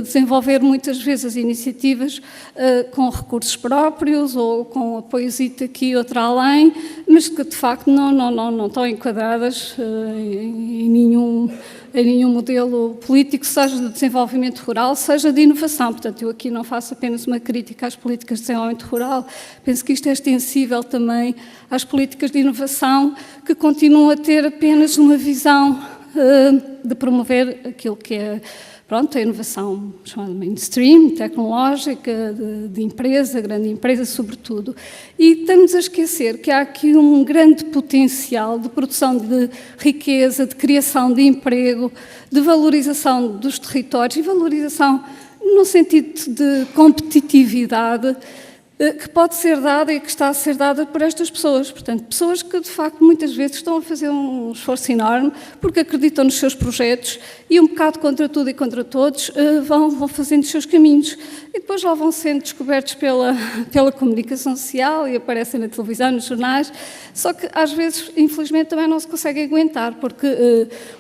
desenvolver muitas vezes as iniciativas com recursos próprios ou com apoiozito aqui, outro além, mas que de facto não estão enquadradas em nenhum modelo político, seja de desenvolvimento rural, seja de inovação. Portanto, eu aqui não faço apenas uma crítica às políticas de desenvolvimento rural, penso que isto é extensível também às políticas de inovação, que continuam a ter apenas uma visão de promover aquilo que é, pronto, a inovação chamada mainstream, tecnológica, de empresa, grande empresa, sobretudo. E estamos a esquecer que há aqui um grande potencial de produção de riqueza, de criação de emprego, de valorização dos territórios e valorização no sentido de competitividade, que pode ser dada e que está a ser dada por estas pessoas. Portanto, pessoas que, de facto, muitas vezes estão a fazer um esforço enorme porque acreditam nos seus projetos e um bocado contra tudo e contra todos vão fazendo os seus caminhos. E depois lá vão sendo descobertos pela comunicação social e aparecem na televisão, nos jornais, só que às vezes, infelizmente, também não se consegue aguentar, porque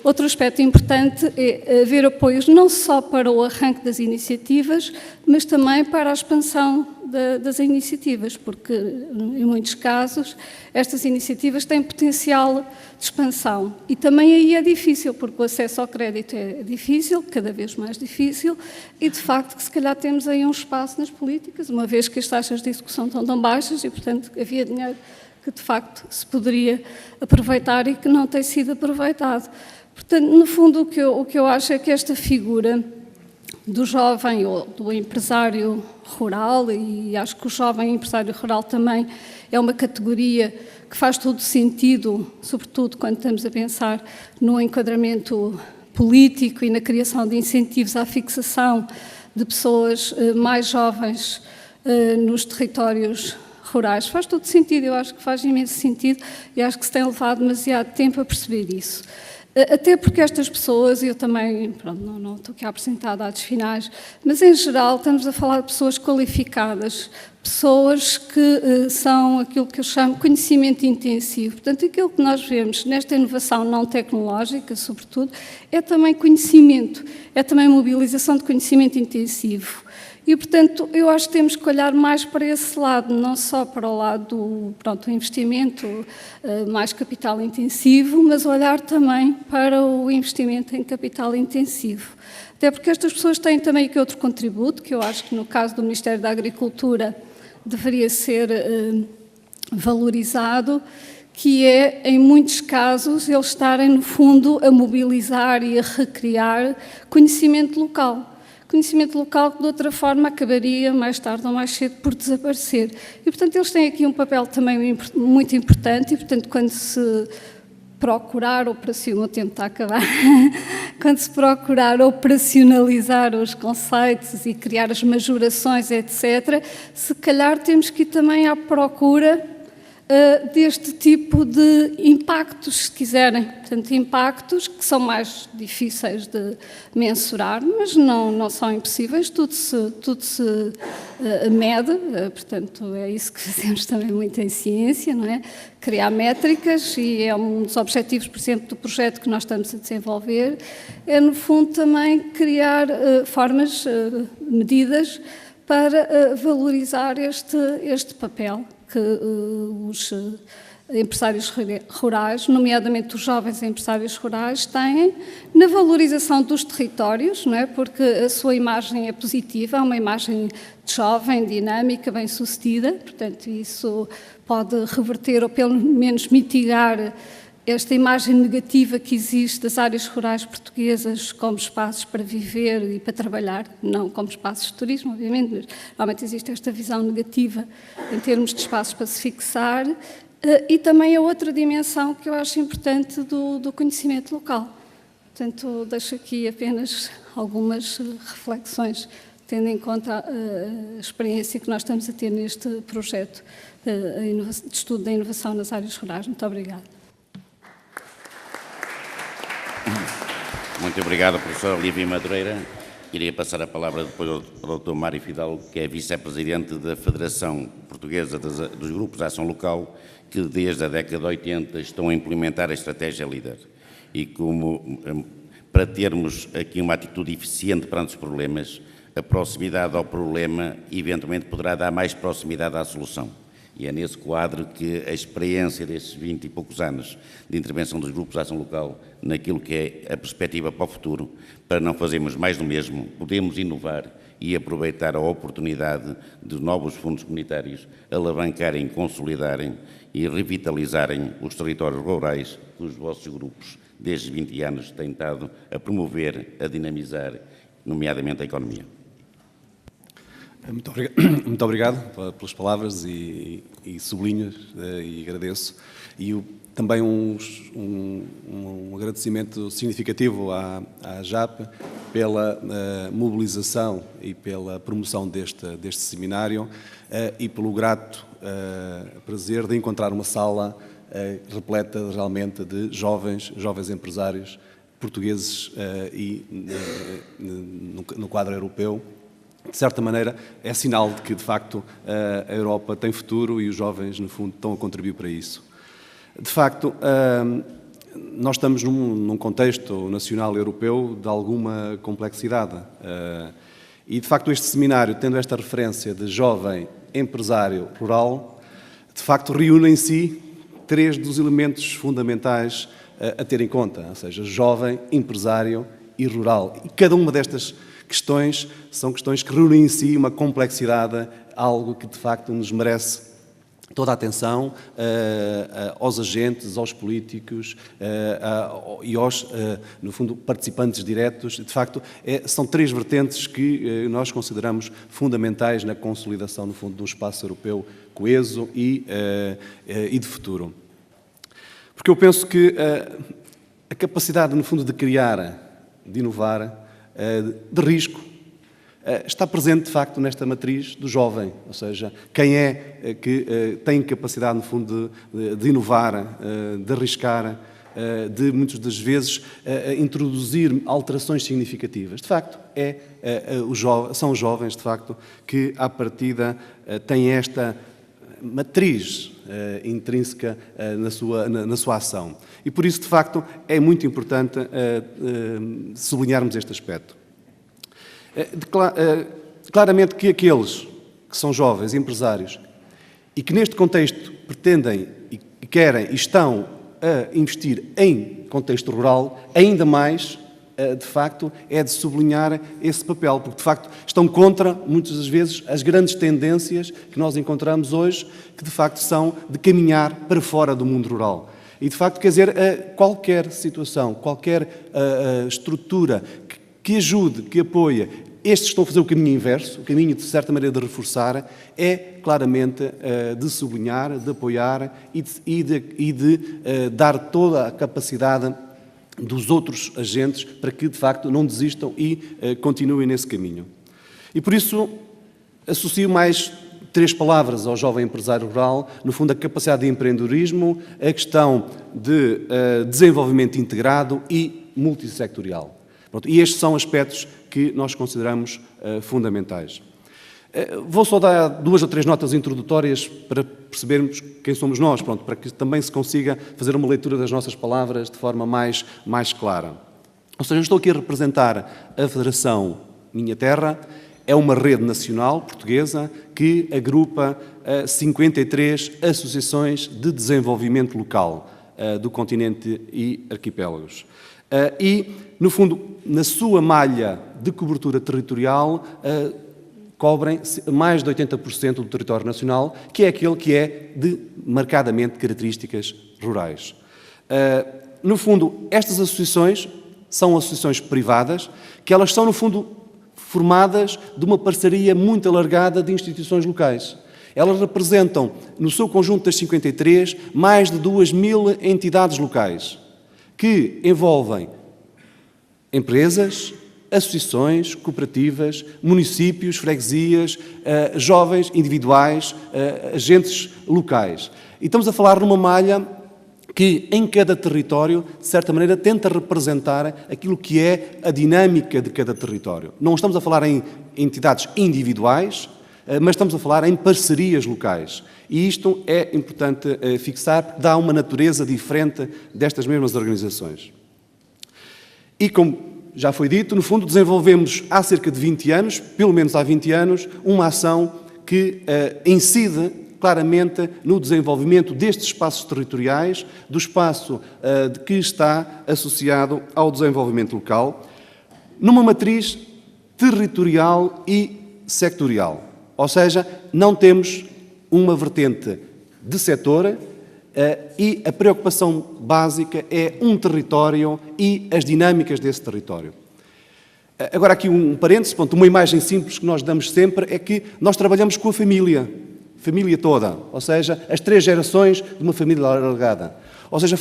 outro aspecto importante é haver apoios não só para o arranque das iniciativas, mas também para a expansão das iniciativas, porque em muitos casos estas iniciativas têm potencial de expansão e também aí é difícil, porque o acesso ao crédito é difícil, cada vez mais difícil, e de facto que se calhar temos aí um espaço nas políticas, uma vez que as taxas de execução estão tão baixas e portanto havia dinheiro que de facto se poderia aproveitar e que não tem sido aproveitado. Portanto, no fundo o que eu acho é que esta figura do jovem ou do empresário rural, e acho que o jovem empresário rural também é uma categoria que faz todo sentido, sobretudo quando estamos a pensar no enquadramento político e na criação de incentivos à fixação de pessoas mais jovens nos territórios rurais. Faz todo sentido, eu acho que faz imenso sentido e acho que se tem levado demasiado tempo a perceber isso. Até porque estas pessoas, e eu também, pronto, não estou aqui a apresentar dados finais, mas em geral estamos a falar de pessoas qualificadas, pessoas que são aquilo que eu chamo de conhecimento intensivo. Portanto, aquilo que nós vemos nesta inovação não tecnológica, sobretudo, é também conhecimento, é também mobilização de conhecimento intensivo. E, portanto, eu acho que temos que olhar mais para esse lado, não só para o lado do investimento mais capital intensivo, mas olhar também para o investimento em capital intensivo. Até porque estas pessoas têm também aqui outro contributo, que eu acho que no caso do Ministério da Agricultura deveria ser valorizado, que é, em muitos casos, eles estarem, no fundo, a mobilizar e a recriar conhecimento local. Conhecimento local que, de outra forma, acabaria, mais tarde ou mais cedo, por desaparecer. E, portanto, eles têm aqui um papel também muito importante e, portanto, quando se procurar operacionalizar, o tempo está a acabar, quando se procurar operacionalizar os conceitos e criar as majorações, etc., se calhar temos que ir também à procura deste tipo de impactos, se quiserem. Portanto, impactos que são mais difíceis de mensurar, mas não são impossíveis, tudo se mede, portanto, é isso que fazemos também muito em ciência, não é? Criar métricas, e é um dos objetivos, por exemplo, do projeto que nós estamos a desenvolver, é, no fundo, também criar formas, medidas, para valorizar este papel que os empresários rurais, nomeadamente os jovens empresários rurais, têm na valorização dos territórios, não é? Porque a sua imagem é positiva, é uma imagem de jovem, dinâmica, bem-sucedida, portanto, isso pode reverter ou pelo menos mitigar esta imagem negativa que existe das áreas rurais portuguesas como espaços para viver e para trabalhar, não como espaços de turismo, obviamente, mas realmente existe esta visão negativa em termos de espaços para se fixar, e também a outra dimensão que eu acho importante do conhecimento local. Portanto, deixo aqui apenas algumas reflexões, tendo em conta a experiência que nós estamos a ter neste projeto de estudo da inovação nas áreas rurais. Muito obrigada. Muito obrigado, professora Lívia Madureira. Iria passar a palavra depois ao Dr. Mário Fidalgo, que é vice-presidente da Federação Portuguesa dos Grupos de Ação Local, que desde a década de 80 estão a implementar a estratégia LEADER. E como para termos aqui uma atitude eficiente perante os problemas, a proximidade ao problema eventualmente poderá dar mais proximidade à solução. E é nesse quadro que a experiência destes 20 e poucos anos de intervenção dos grupos de ação local naquilo que é a perspectiva para o futuro, para não fazermos mais do mesmo, podemos inovar e aproveitar a oportunidade de novos fundos comunitários alavancarem, consolidarem e revitalizarem os territórios rurais que os vossos grupos, desde 20 anos, têm estado a promover, a dinamizar, nomeadamente a economia. Muito obrigado pelas palavras e sublinho e agradeço. E também um agradecimento significativo à JAP pela mobilização e pela promoção deste seminário e pelo grato prazer de encontrar uma sala repleta realmente de jovens empresários portugueses e no quadro europeu. De certa maneira, é sinal de que, de facto, a Europa tem futuro e os jovens, no fundo, estão a contribuir para isso. De facto, nós estamos num contexto nacional e europeu de alguma complexidade. E, de facto, este seminário, tendo esta referência de jovem empresário rural, de facto, reúne em si três dos elementos fundamentais a ter em conta, ou seja, jovem, empresário e rural. E cada uma destas questões são questões que reúnem em si uma complexidade, algo que de facto nos merece toda a atenção aos agentes, aos políticos e aos, no fundo, participantes diretos. De facto, são três vertentes que nós consideramos fundamentais na consolidação, no fundo, de um espaço europeu coeso e de futuro. Porque eu penso que a capacidade, no fundo, de criar, de inovar, de risco, está presente, de facto, nesta matriz do jovem, ou seja, quem é que tem capacidade, no fundo, de inovar, de arriscar, de, muitas das vezes, introduzir alterações significativas. De facto, são os jovens, de facto, que, à partida, têm esta matriz intrínseca na sua ação. E por isso, de facto, é muito importante sublinharmos este aspecto. Claramente que aqueles que são jovens empresários e que neste contexto pretendem e querem e estão a investir em contexto rural, ainda mais, de facto, é de sublinhar esse papel, porque, de facto, estão contra, muitas das vezes, as grandes tendências que nós encontramos hoje, que, de facto, são de caminhar para fora do mundo rural. E, de facto, quer dizer, qualquer situação, qualquer estrutura que ajude, que apoie, estes estão a fazer o caminho inverso, o caminho, de certa maneira, de reforçar, é claramente de sublinhar, de apoiar e de dar toda a capacidade dos outros agentes para que, de facto, não desistam e continuem nesse caminho. E, por isso, associo mais três palavras ao jovem empresário rural, no fundo, a capacidade de empreendedorismo, a questão de desenvolvimento integrado e multissectorial. Pronto, e estes são aspectos que nós consideramos fundamentais. Vou só dar 2 ou 3 notas introdutórias para percebermos quem somos nós, pronto, para que também se consiga fazer uma leitura das nossas palavras de forma mais clara. Ou seja, eu estou aqui a representar a Federação Minha Terra, é uma rede nacional portuguesa que agrupa 53 associações de desenvolvimento local do continente e arquipélagos. E, no fundo, na sua malha de cobertura territorial, cobrem mais de 80% do território nacional, que é aquele que é de marcadamente características rurais. No fundo, estas associações são associações privadas, que elas são, no fundo, formadas de uma parceria muito alargada de instituições locais. Elas representam, no seu conjunto das 53, mais de 2.000 entidades locais, que envolvem empresas, associações, cooperativas, municípios, freguesias, jovens individuais, agentes locais. E estamos a falar numa malha que, em cada território, de certa maneira, tenta representar aquilo que é a dinâmica de cada território. Não estamos a falar em entidades individuais, mas estamos a falar em parcerias locais. E isto é importante fixar, porque dá uma natureza diferente destas mesmas organizações. E, como já foi dito, no fundo desenvolvemos há cerca de 20 anos, pelo menos há 20 anos, uma ação que incide claramente no desenvolvimento destes espaços territoriais, do espaço que está associado ao desenvolvimento local, numa matriz territorial e sectorial. Ou seja, não temos uma vertente de setor e a preocupação básica é um território e as dinâmicas desse território. Agora aqui um parênteses, uma imagem simples que nós damos sempre é que nós trabalhamos com a família toda, ou seja, as 3 gerações de uma família alargada. Ou seja,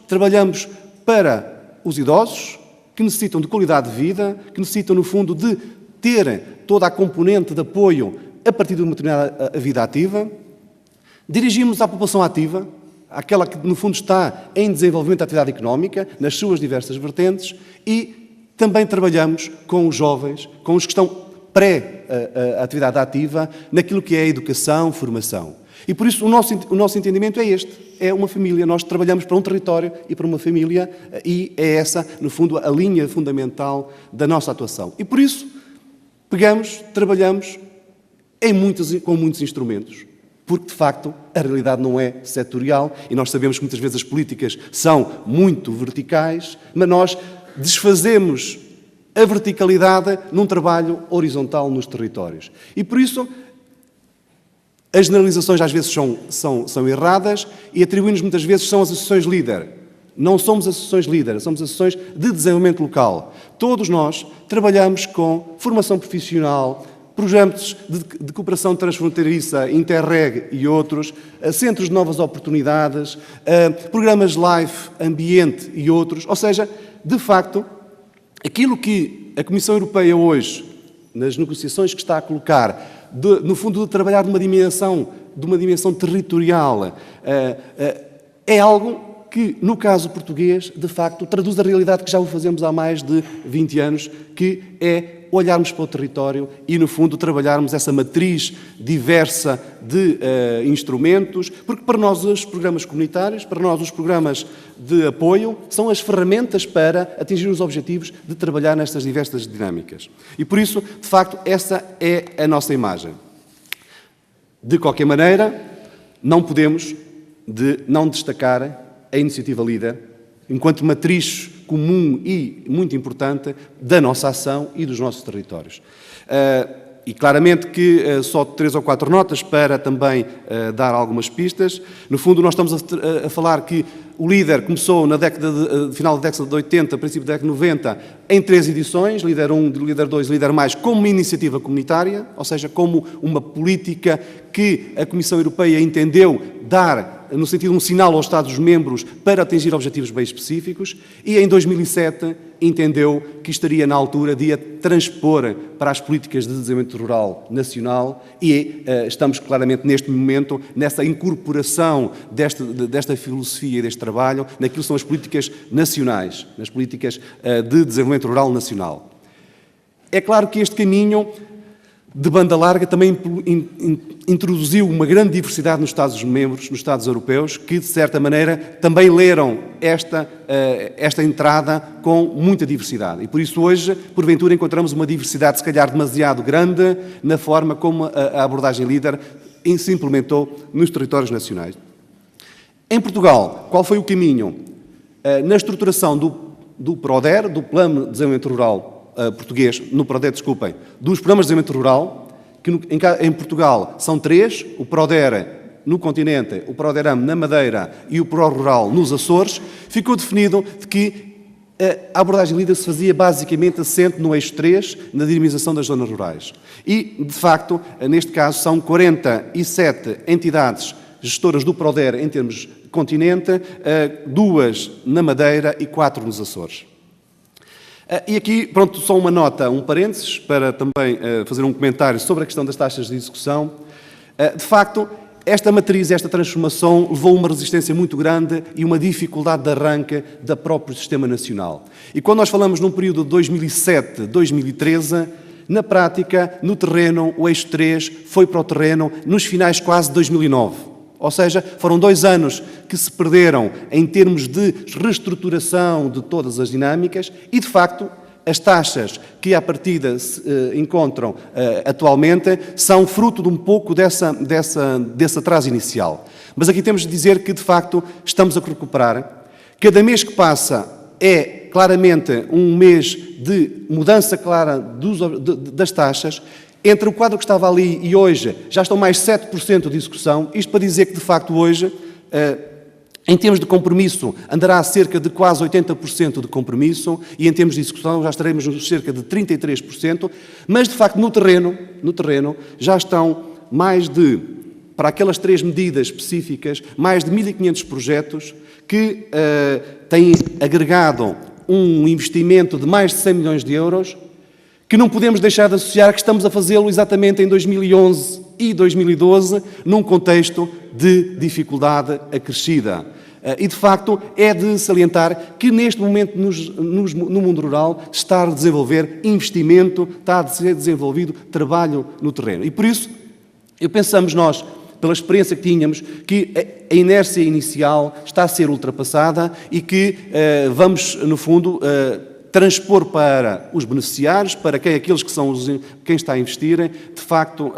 trabalhamos para os idosos que necessitam de qualidade de vida, que necessitam, no fundo, de ter toda a componente de apoio a partir de uma determinada vida ativa. Dirigimos à população ativa, aquela que, no fundo, está em desenvolvimento da atividade económica, nas suas diversas vertentes, e também trabalhamos com os jovens, com os que estão pré-atividade ativa, naquilo que é a educação, formação. E por isso o nosso entendimento é este, é uma família. Nós trabalhamos para um território e para uma família e é essa, no fundo, a linha fundamental da nossa atuação. E por isso trabalhamos com muitos instrumentos, porque de facto a realidade não é setorial e nós sabemos que muitas vezes as políticas são muito verticais, mas nós desfazemos a verticalidade num trabalho horizontal nos territórios. E por isso as generalizações às vezes são erradas e atribuímos muitas vezes são as associações líder. Não somos associações líder, somos associações de desenvolvimento local. Todos nós trabalhamos com formação profissional, projetos de cooperação transfronteiriça, Interreg e outros, centros de novas oportunidades, programas Life, Ambiente e outros. Ou seja, de facto, aquilo que a Comissão Europeia hoje, nas negociações que está a colocar, no fundo de trabalhar de uma dimensão territorial, é algo que, no caso português, de facto, traduz a realidade que já o fazemos há mais de 20 anos, que é olharmos para o território e, no fundo, trabalharmos essa matriz diversa de instrumentos, porque para nós os programas comunitários, para nós os programas de apoio, são as ferramentas para atingir os objetivos de trabalhar nestas diversas dinâmicas. E, por isso, de facto, essa é a nossa imagem. De qualquer maneira, não podemos não destacar a iniciativa líder, enquanto matriz comum e muito importante da nossa ação e dos nossos territórios. E claramente que só 3 ou 4 notas para também dar algumas pistas. No fundo, nós estamos a falar que o líder começou na final da década de 80, princípio da década de 90, em 3 edições, líder 1, líder 2, líder mais, como uma iniciativa comunitária, ou seja, como uma política que a Comissão Europeia entendeu dar no sentido de um sinal aos Estados-membros para atingir objetivos bem específicos, e em 2007 entendeu que estaria na altura de a transpor para as políticas de desenvolvimento rural nacional e estamos claramente neste momento nessa incorporação desta filosofia e deste trabalho naquilo que são as políticas nacionais, nas políticas de desenvolvimento rural nacional. É claro que este caminho de banda larga também introduziu uma grande diversidade nos Estados-membros, nos Estados europeus, que, de certa maneira, também leram esta entrada com muita diversidade. E, por isso, hoje, porventura, encontramos uma diversidade, se calhar, demasiado grande na forma como a abordagem líder se implementou nos territórios nacionais. Em Portugal, qual foi o caminho? Na estruturação do PRODER, do Plano de Desenvolvimento Rural português, no PRODER, desculpem, dos programas de desenvolvimento rural, que em Portugal são 3, o PRODER no continente, o PRODERAM na Madeira e o PRORURAL nos Açores, ficou definido de que a abordagem líder se fazia basicamente assente no eixo 3, na dinamização das zonas rurais. E, de facto, neste caso, são 47 entidades gestoras do PRODER em termos de continente, 2 na Madeira e 4 nos Açores. E aqui, pronto, só uma nota, um parênteses, para também fazer um comentário sobre a questão das taxas de execução. De facto, esta matriz, esta transformação, levou uma resistência muito grande e uma dificuldade de arranque do próprio sistema nacional. E quando nós falamos num período de 2007-2013, na prática, no terreno, o eixo 3 foi para o terreno nos finais quase de 2009. Ou seja, foram 2 anos que se perderam em termos de reestruturação de todas as dinâmicas e, de facto, as taxas que à partida se encontram atualmente são fruto de um pouco desse atraso inicial. Mas aqui temos de dizer que, de facto, estamos a recuperar. Cada mês que passa é claramente um mês de mudança clara das taxas. Entre o quadro que estava ali e hoje, já estão mais 7% de execução. Isto para dizer que, de facto, hoje, em termos de compromisso, andará a cerca de quase 80% de compromisso e, em termos de execução, já estaremos nos cerca de 33%. Mas, de facto, no terreno já estão mais de, para aquelas 3 medidas específicas, mais de 1.500 projetos que têm agregado um investimento de mais de 100 milhões de euros, que não podemos deixar de associar que estamos a fazê-lo exatamente em 2011 e 2012, num contexto de dificuldade acrescida. E, de facto, é de salientar que, neste momento, no mundo rural, está a desenvolver investimento, está a ser desenvolvido trabalho no terreno. E, por isso, pensamos nós, pela experiência que tínhamos, que a inércia inicial está a ser ultrapassada e que vamos, no fundo, transpor para os beneficiários, para aqueles que são quem está a investir, de facto,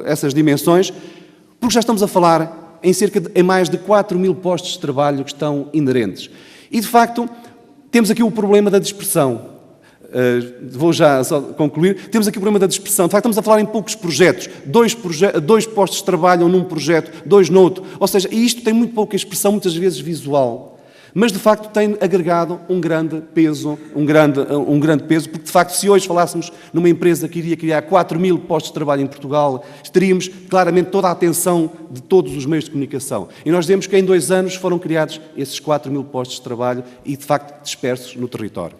essas dimensões, porque já estamos a falar em mais de 4.000 postos de trabalho que estão inerentes. E, de facto, temos aqui o problema da dispersão. Vou já só concluir. Temos aqui o problema da dispersão. De facto, estamos a falar em poucos projetos. 2 postos de trabalho num projeto, 2 noutro. Ou seja, e isto tem muito pouca expressão, muitas vezes visual. Mas, de facto, tem agregado um grande peso, porque, de facto, se hoje falássemos numa empresa que iria criar 4.000 postos de trabalho em Portugal, teríamos claramente toda a atenção de todos os meios de comunicação. E nós dizemos que em 2 anos foram criados esses 4.000 postos de trabalho e, de facto, dispersos no território.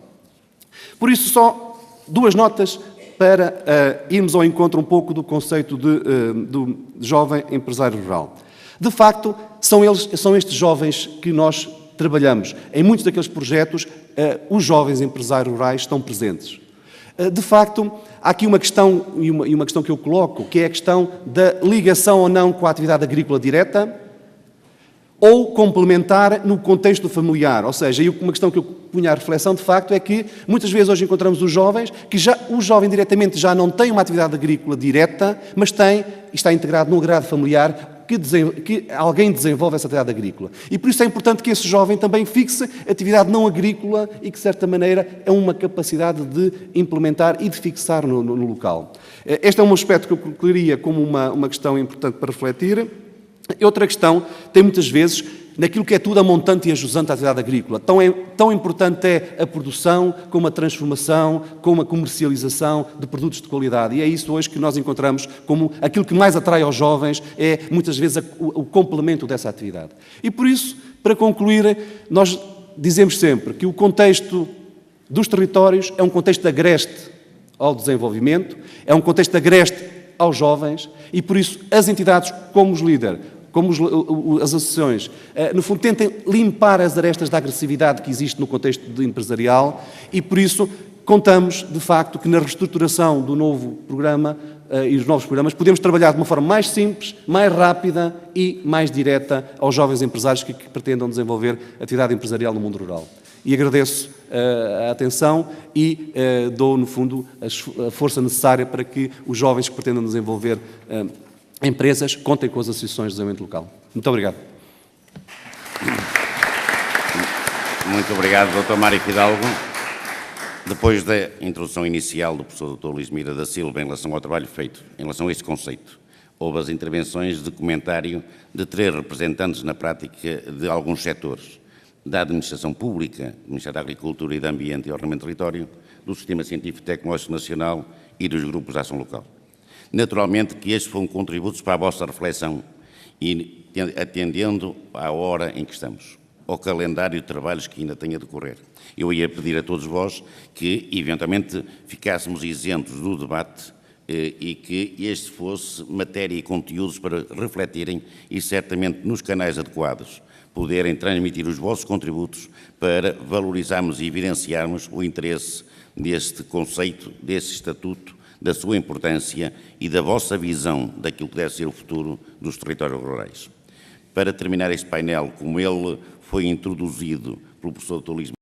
Por isso, só 2 notas para irmos ao encontro um pouco do conceito do jovem empresário rural. De facto, são estes jovens que nós trabalhamos. Em muitos daqueles projetos, os jovens empresários rurais estão presentes. De facto, há aqui uma questão, e uma questão que eu coloco, que é a questão da ligação ou não com a atividade agrícola direta ou complementar no contexto familiar. Ou seja, uma questão que eu punha à reflexão, de facto, é que muitas vezes hoje encontramos os jovens que o jovem diretamente já não tem uma atividade agrícola direta, mas está integrado num agrado familiar que alguém desenvolve essa atividade agrícola. E por isso é importante que esse jovem também fixe atividade não agrícola e que, de certa maneira, é uma capacidade de implementar e de fixar no local. Este é um aspecto que eu colocaria como uma questão importante para refletir. Outra questão tem muitas vezes naquilo que é tudo a montante e a jusante da atividade agrícola. Tão importante é a produção, como a transformação, como a comercialização de produtos de qualidade. E é isso hoje que nós encontramos como aquilo que mais atrai aos jovens, é muitas vezes o complemento dessa atividade. E por isso, para concluir, nós dizemos sempre que o contexto dos territórios é um contexto agreste ao desenvolvimento, é um contexto agreste aos jovens e, por isso, as entidades como os líderes, como as associações, no fundo, tentem limpar as arestas da agressividade que existe no contexto empresarial e, por isso, contamos, de facto, que na reestruturação do novo programa e dos novos programas podemos trabalhar de uma forma mais simples, mais rápida e mais direta aos jovens empresários que pretendam desenvolver atividade empresarial no mundo rural. E agradeço a atenção e dou, no fundo, a força necessária para que os jovens que pretendam desenvolver empresas contem com as associações de desenvolvimento local. Muito obrigado. Muito obrigado, Dr. Mário Fidalgo. Depois da introdução inicial do professor Dr. Luís Mira da Silva em relação ao trabalho feito, em relação a este conceito, houve as intervenções de comentário de 3 representantes na prática de alguns setores, da administração pública, do Ministério da Agricultura e do Ambiente e Ordenamento do Território, do Sistema Científico e Tecnológico Nacional e dos grupos de ação local. Naturalmente que estes foram contributos para a vossa reflexão e atendendo à hora em que estamos, ao calendário de trabalhos que ainda tem a decorrer. Eu ia pedir a todos vós que, eventualmente, ficássemos isentos do debate e que este fosse matéria e conteúdos para refletirem e, certamente, nos canais adequados, poderem transmitir os vossos contributos para valorizarmos e evidenciarmos o interesse deste conceito, deste estatuto, da sua importância e da vossa visão daquilo que deve ser o futuro dos territórios rurais. Para terminar este painel, como ele foi introduzido pelo professor Dr. Luís